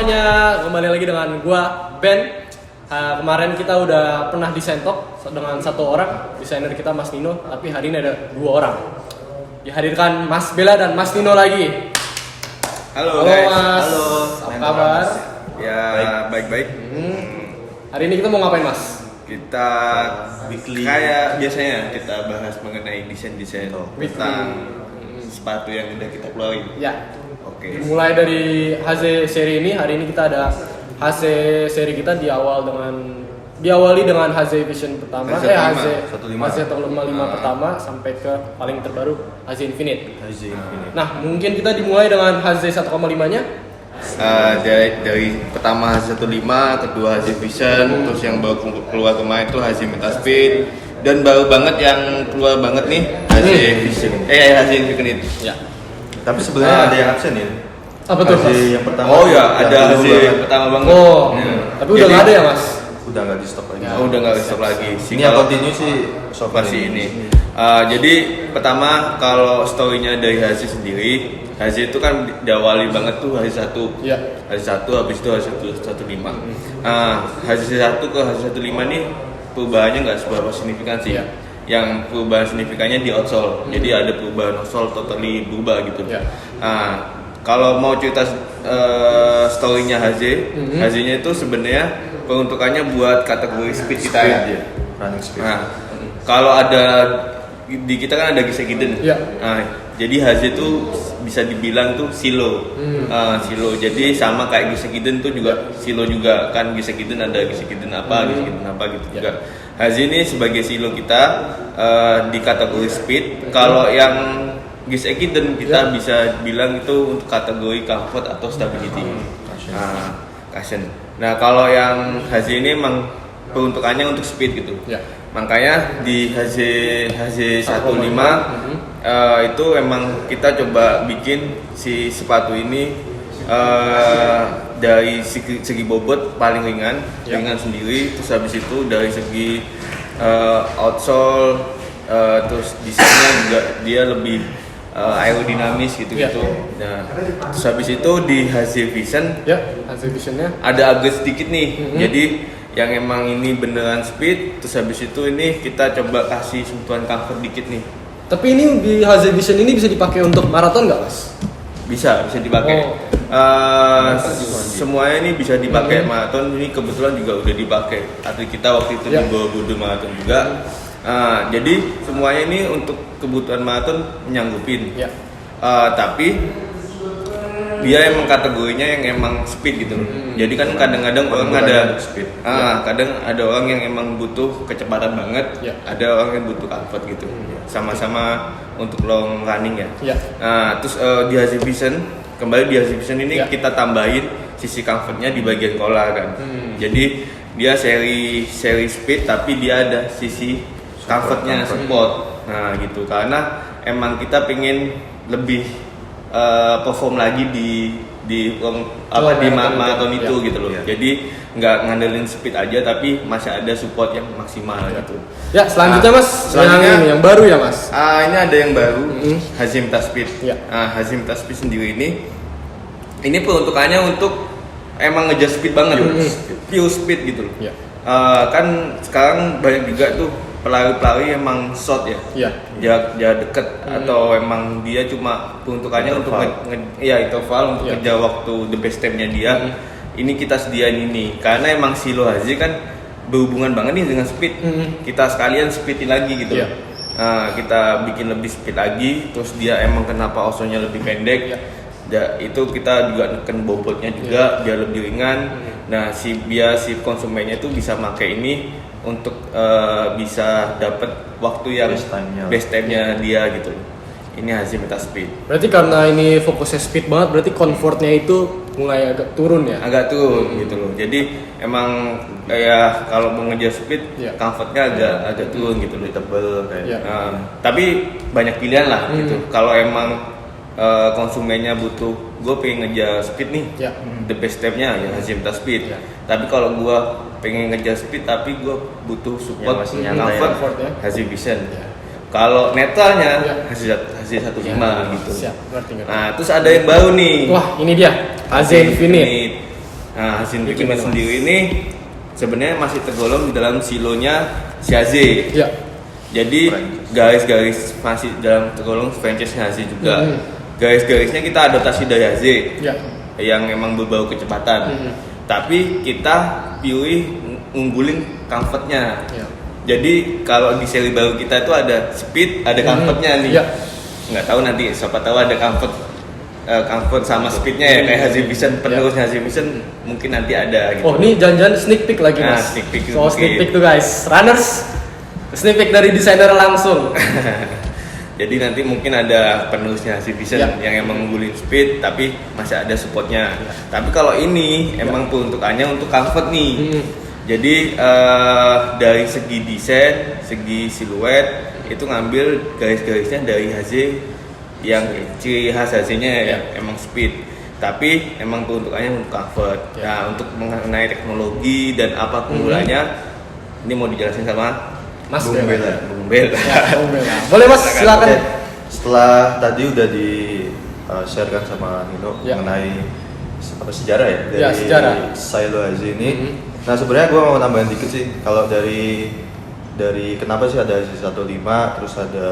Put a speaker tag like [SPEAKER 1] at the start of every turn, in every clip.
[SPEAKER 1] semuanya, kembali lagi dengan gua Ben. Kemarin kita udah pernah desain talk dengan satu orang, desainer kita Mas Nino, tapi hari ini ada dua orang. Dihadirkan Mas Bella dan Mas Nino lagi.
[SPEAKER 2] Halo guys.
[SPEAKER 1] Mas.
[SPEAKER 2] Halo.
[SPEAKER 1] Apa kabar?
[SPEAKER 2] Ya baik-baik.
[SPEAKER 1] Hari ini kita mau ngapain Mas?
[SPEAKER 2] Kita weekly kayak biasanya kita bahas mengenai desain-desain tentang sepatu yang udah kita keluarin.
[SPEAKER 1] Ya.
[SPEAKER 2] Oke.
[SPEAKER 1] Mulai dari HZ seri ini, hari ini kita ada HZ seri kita diawali dengan HZ Vision pertama, HZ 155 pertama sampai ke paling terbaru HZ Infinite. Nah, mungkin kita dimulai dengan HZ 1,5-nya.
[SPEAKER 2] Dari pertama HZ15, kedua HZ Vision, terus yang baru keluar kemarin itu HZ Metaspeed, dan baru banget yang keluar banget nih HZ Vision, HZ Infinite.
[SPEAKER 1] Ya.
[SPEAKER 3] Tapi sebenarnya ada yang absen ya.
[SPEAKER 1] Apa tuh Mas?
[SPEAKER 3] Yang pertama.
[SPEAKER 2] Oh ya, ada HZ pertama banget.
[SPEAKER 1] Oh, tapi udah nggak ada ya Mas?
[SPEAKER 3] Udah nggak di stok lagi.
[SPEAKER 2] Udah nggak di stok lagi.
[SPEAKER 3] Ini yang continue sih
[SPEAKER 2] versi ini. Jadi pertama kalau story-nya dari HZ sendiri, HZ itu kan diawali banget tuh HZ 1.
[SPEAKER 1] Iya.
[SPEAKER 2] HZ 1 habis itu HZ 115. HZ 1 ke HZ 15 nih perubahannya nggak seberapa signifikan sih.
[SPEAKER 1] Iya.
[SPEAKER 2] Yang perubahan signifikannya di outsole. Jadi ada perubahan outsole totally berubah gitu.
[SPEAKER 1] Iya.
[SPEAKER 2] Kalau mau cerita story-nya HZ, HZ-nya itu sebenarnya peruntukannya buat kategori speed kita ya.
[SPEAKER 3] Running speed.
[SPEAKER 2] Nah, kalau ada di kita kan ada Gisegiden.
[SPEAKER 1] Iya.
[SPEAKER 2] Jadi HZ itu bisa dibilang tuh silo. Silo. Jadi sama kayak Gisegiden tuh juga silo juga kan, Gisegiden ada Gisegiden apa gitu juga. HZ ini sebagai silo kita di kategori speed. Kalau yang Gisegiden kita bisa bilang itu untuk kategori comfort atau stability. Cushion. Nah, kalau yang HZ ini emang peruntukannya untuk speed gitu.
[SPEAKER 1] Ya.
[SPEAKER 2] Makanya di HZ 15 itu emang kita coba bikin si sepatu ini dari segi bobot paling ringan sendiri, terus habis itu dari segi outsole, terus desainnya juga dia lebih aerodinamis gitu. Nah, terus habis itu di HZ Vision,
[SPEAKER 1] HZ Visionnya
[SPEAKER 2] ada agak sedikit nih. Jadi yang emang ini beneran speed, terus habis itu ini kita coba kasih sentuhan comfort dikit nih.
[SPEAKER 1] Tapi ini di HZ Vision ini bisa dipakai untuk maraton nggak Mas?
[SPEAKER 2] Bisa dipakai. Semuanya ini bisa dipakai maraton. Ini kebetulan juga udah dipakai atlet kita waktu itu di Borobudur maraton juga. Jadi semuanya ini untuk kebutuhan maraton menyanggupin. Tapi dia emang kategorinya yang emang speed gitu. Jadi kan kadang-kadang orang ada speed. Kadang ada orang yang emang butuh kecepatan banget, ada orang yang butuh comfort gitu. Sama-sama untuk long running ya. Terus di HZ Vision, kembali di HZ Vision ini kita tambahin sisi comfortnya di bagian kola kan. Jadi dia seri speed tapi dia ada sisi comfortnya support. Nah gitu, karena emang kita pengen lebih perform lagi di maraton itu gitu loh. Jadi nggak ngandelin speed aja tapi masih ada support yang maksimal gitu.
[SPEAKER 1] Ya, selanjutnya Mas, yang baru ya Mas.
[SPEAKER 2] Ini ada yang baru, HZ Metaspeed. HZ Metaspeed sendiri ini peruntukannya untuk emang ngejar speed banget, pure speed gitu loh. Kan sekarang banyak juga tuh pelari-pelari emang short ya, jarak deket atau emang dia cuma peruntukannya untuk interval untuk ngejar waktu the best time-nya dia. Ini kita sediain ini karena emang silo HZ kan berhubungan banget nih dengan speed. Kita sekalian speedin lagi gitu. Kita bikin lebih speed lagi, terus dia emang kenapa outsole-nya lebih pendek. Itu kita juga neken bobotnya juga biar lebih ringan. Nah, biar si konsumennya itu bisa pakai ini untuk bisa dapat waktu yang best time-nya dia gitu. Ini HZ Metaspeed.
[SPEAKER 1] Berarti karena ini fokusnya speed banget, berarti comfortnya itu mulai agak turun ya?
[SPEAKER 2] Agak turun gitu loh. Jadi emang kayak kalau mau ngejar speed, comfortnya agak turun gitu loh, tebel kayak. Tapi banyak pilihan lah gitu. Kalau emang konsumennya butuh, gue pengen ngejar speed nih, the best step-nya ya HZ Metaspeed. Tapi kalau gue pengen ngejar speed tapi gue butuh support comfort, HZ Vision. Kalau netralnya HZ 15 gitu.
[SPEAKER 1] Siap, ngerti.
[SPEAKER 2] Nah, terus ada yang baru nih.
[SPEAKER 1] Wah, ini dia HZ Infinite.
[SPEAKER 2] Nah, Hazen Figment sendiri ini sebenarnya masih tergolong di dalam silonya si Haze.
[SPEAKER 1] Ya.
[SPEAKER 2] Jadi garis-garis masih dalam tergolong franchise Haze juga. Garis-garisnya kita adaptasi dari Haze.
[SPEAKER 1] Ya.
[SPEAKER 2] Yang emang berbau kecepatan. Tapi kita pilih unggulin comfortnya.
[SPEAKER 1] Ya.
[SPEAKER 2] Jadi kalau di seri baru kita itu ada speed, ada comfortnya nih.
[SPEAKER 1] Ya.
[SPEAKER 2] Nggak tahu nanti, siapa tahu ada comfort sama speednya ya kayak Haze Vision, penerusnya Haze Vision mungkin nanti ada gitu.
[SPEAKER 1] Oh, ini jangan-jangan sneak peek lagi,
[SPEAKER 2] Nah,
[SPEAKER 1] Mas.
[SPEAKER 2] sneak peek
[SPEAKER 1] So,
[SPEAKER 2] mungkin.
[SPEAKER 1] sneak peek tuh guys. Runners, sneak peek dari desainer langsung.
[SPEAKER 2] Jadi nanti mungkin ada penerusnya Haze Vision yang emang unggulin speed tapi masih ada supportnya. Tapi kalau ini emang peruntukannya untuk comfort nih. Jadi dari segi desain, segi siluet itu ngambil garis-garisnya dari Haze yang ciri khas Haze-nya yang emang speed. Tapi emang peruntukannya untuk comfort. Nah, untuk mengenai teknologi dan apa keunggulannya ini mau dijelasin sama
[SPEAKER 1] Mas
[SPEAKER 3] Bung Bella.
[SPEAKER 2] Bung Bel.
[SPEAKER 1] Ya, Bung Bella. Boleh Mas, silakan.
[SPEAKER 3] Oke. Setelah tadi udah di sharekan sama Nino mengenai sejarah ya dari
[SPEAKER 1] sejarah.
[SPEAKER 3] silo Haze ini. Nah sebenarnya gue mau nambahin dikit sih kalau dari kenapa sih ada Haze 15 terus ada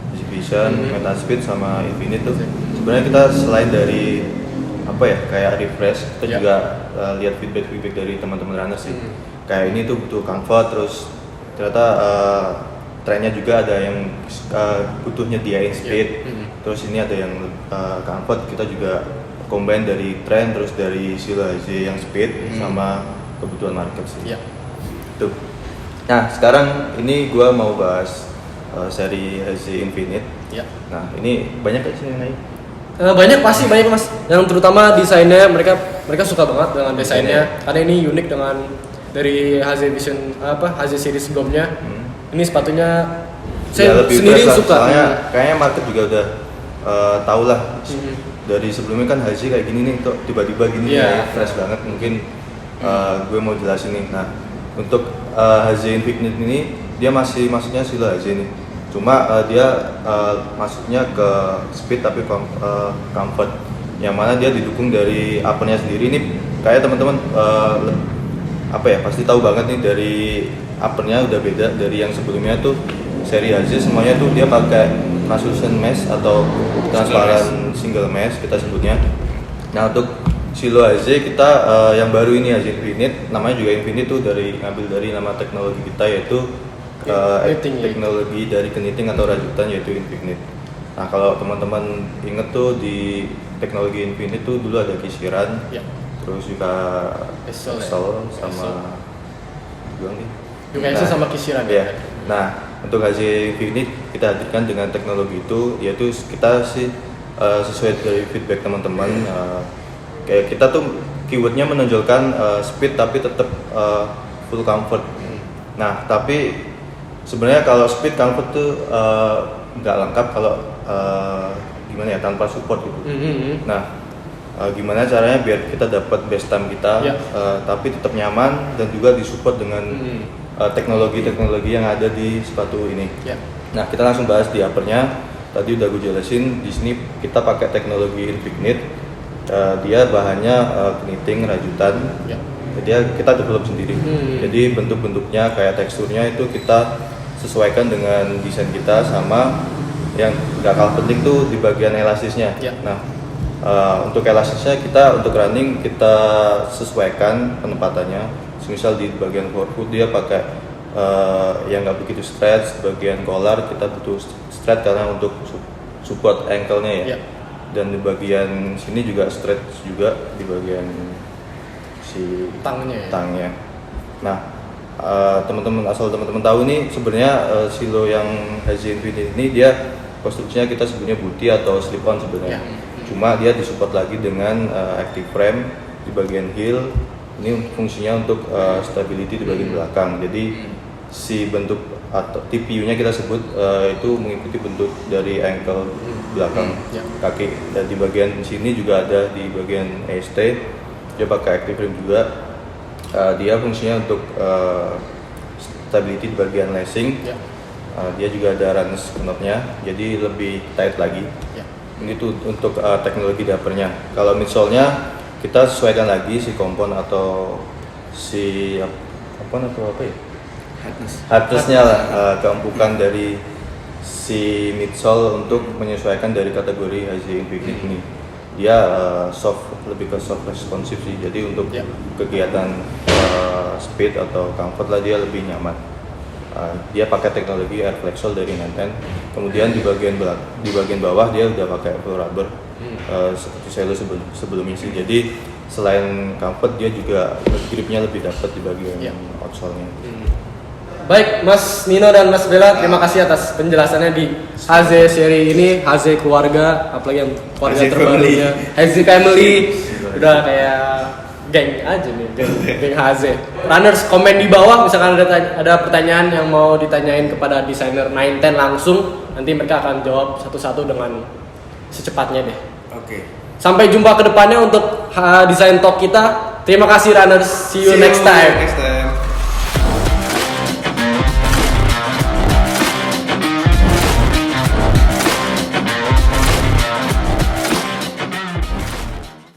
[SPEAKER 3] Haze Vision, Metal Speed sama Infinite tuh. Sebenarnya kita selain dari apa ya kayak refresh, kita juga lihat feedback dari teman-teman runner sih. Kayak ini tuh butuh comfort, terus ternyata trennya juga ada yang butuh nyediain speed, terus ini ada yang comfort. Kita juga combine dari tren terus dari silo Haze yang speed sama kebutuhan market sih. Tuh. Nah sekarang ini gue mau bahas seri Haze Infinite. Nah ini banyak gak sih yang naik?
[SPEAKER 1] Banyak pasti banyak Mas. Yang terutama desainnya mereka suka banget dengan desainnya karena ini unik dengan dari Haze Vision Haze series GOM-nya. Ini sepatunya saya sendiri suka.
[SPEAKER 3] Soalnya kayaknya market juga udah tahu lah. Dari sebelumnya kan Haze kayak gini nih, kok tiba-tiba gini fresh banget. Mungkin gue mau jelasin nih. Nah, untuk Haze Infinite ini dia masuknya silo Haze nih. Cuma dia masuknya ke speed tapi comfort. Yang mana dia didukung dari uppernya sendiri nih. Kayak teman-teman pasti tahu banget nih dari uppernya udah beda dari yang sebelumnya tuh. Seri Haze semuanya tuh dia pakai translucent mesh atau transparan single mesh kita sebutnya. Nah untuk silo Haze kita yang baru ini Haze Infinite, namanya juga Infinite tuh ngambil dari nama teknologi kita yaitu teknologi dari knitting atau rajutan yaitu Infinite. Nah kalau teman-teman inget tuh di teknologi Infinite tuh dulu ada kisiran, terus juga Essel sama
[SPEAKER 1] juga Essel sama kisiran
[SPEAKER 3] ya. Nah untuk Haze Infinite kita hadirkan dengan teknologi itu, yaitu kita sih sesuai dari feedback teman-teman kayak kita tuh keywordnya menonjolkan speed tapi tetap full comfort. Nah tapi sebenarnya kalau speed comfort tuh nggak lengkap kalau gimana ya tanpa support gitu. Nah gimana caranya biar kita dapat best time kita tapi tetap nyaman dan juga disupport dengan teknologi-teknologi yang ada di sepatu ini. Nah kita langsung bahas di uppernya. Tadi udah gue jelasin di sini kita pakai teknologi Infinite. Dia bahannya knitting rajutan. Jadi kita develop sendiri. Jadi bentuk-bentuknya kayak teksturnya itu kita sesuaikan dengan desain kita sama yang gak kalah penting tuh di bagian elastisnya. Nah untuk elastisnya kita untuk running kita sesuaikan penempatannya. Misal di bagian forefoot dia pakai yang nggak begitu stretch, bagian collar kita butuh stretch karena untuk support ankle-nya ya. Dan di bagian sini juga stretch juga di bagian si tangnya. Nah, teman-teman tahu nih sebenarnya silo yang Haze Infinite ini dia konstruksinya kita sebutnya booty atau slip on sebenarnya. Cuma dia disupport lagi dengan active frame di bagian heel. Ini fungsinya untuk stability di bagian belakang. Jadi si bentuk atau TPU-nya kita sebut itu mengikuti bentuk dari ankle belakang kaki. Dan di bagian sini juga ada di bagian AST dia pakai active frame juga. Dia fungsinya untuk stability di bagian lacing. Dia juga ada runners knot-nya, jadi lebih tight lagi. Ini tuh untuk teknologi di uppernya. Kalau midsole-nya kita sesuaikan lagi si kompon atau si apa ya? Hardness-nya lah, keempukan dari si midsole untuk menyesuaikan dari kategori HZ Infinite ini. Dia lebih ke soft responsive sih. Jadi untuk kegiatan speed atau comfort lah dia lebih nyaman. Dia pakai teknologi air flexol dari Nanten. Kemudian di bagian bawah dia udah pakai full rubber seperti saya sebelumnya sih. Jadi selain comfort dia juga gripnya lebih dapat di bagian outsole-nya.
[SPEAKER 1] Baik, Mas Nino dan Mas Bella, terima kasih atas penjelasannya di HZ seri ini, HZ keluarga, apalagi yang keluarga terbarunya, HZ Family, udah kayak geng aja nih, geng HZ. Runners, komen di bawah, misalkan ada pertanyaan yang mau ditanyain kepada desainer 910 langsung, nanti mereka akan jawab satu-satu dengan secepatnya deh.
[SPEAKER 2] Oke.
[SPEAKER 1] Sampai jumpa ke depannya untuk desain talk kita. Terima kasih Runners, see you next time.